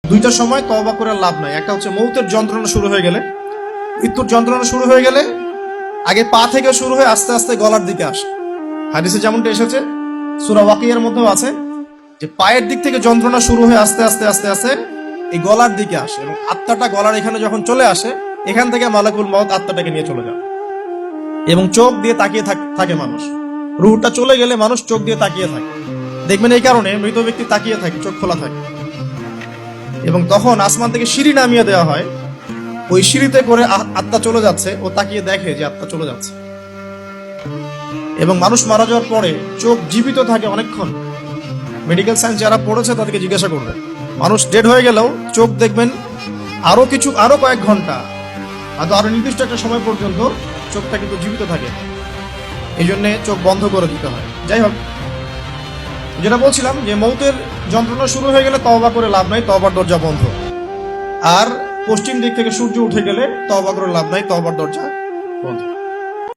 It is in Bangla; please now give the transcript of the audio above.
দুইটা সময় তওবা করে লাভ নাই। একটা হচ্ছে মৌতের যন্ত্রণা শুরু হয়ে গেলে, মৃত্যুর যন্ত্রণা শুরু হয়ে গেলে আগে পা থেকে শুরু হয়ে আস্তে আস্তে গলার দিকে আসে। হাদিসে যেমনটা এসেছে, সূরা ওয়াকিয়ার মধ্যেও আছে যে পায়ের দিক থেকে যন্ত্রণা শুরু হয়ে আস্তে আস্তে আস্তে আস্তে এই গলার দিকে আসে, এবং আত্মাটা গলার এখানে যখন চলে আসে, এখান থেকে মালাকুল মউত আত্মাটাকে নিয়ে চলে যায়। এবং চোখ দিয়ে তাকিয়ে থাকে মানুষ। রুহটা চলে গেলে মানুষ চোখ দিয়ে তাকিয়ে থাকে, দেখবেন এই কারণে মৃত ব্যক্তি তাকিয়ে থাকে, চোখ খোলা থাকে। এবং তখন আসমান থেকে সিঁড়ি নামিয়ে দেওয়া হয়, ওই সিঁড়িতে করে আত্মা চলে যাচ্ছে, ও তাকিয়ে দেখে যে আত্মা চলে যাচ্ছে। এবং মানুষ মারা যাওয়ার পরে চোখ জীবিত থাকে অনেকক্ষণ। মেডিকেল সায়েন্স যারা পড়েছে তাদেরকে জিজ্ঞাসা করবে, মানুষ ডেড হয়ে গেলেও চোখ দেখবেন আরো কয়েক ঘন্টা, আরো নির্দিষ্ট একটা সময় পর্যন্ত চোখটা কিন্তু জীবিত থাকে। এই জন্য চোখ বন্ধ করে দিতে হয়। যাই হোক, যেটা বলছিলাম যে মৌতের যন্ত্রণা শুরু হয়ে গেলে তওবা করে লাভ নাই, তওবার দরজা বন্ধ। আর পশ্চিম দিক থেকে সূর্য উঠে গেলে তওবা করে লাভ নাই, তওবার দরজা বন্ধ।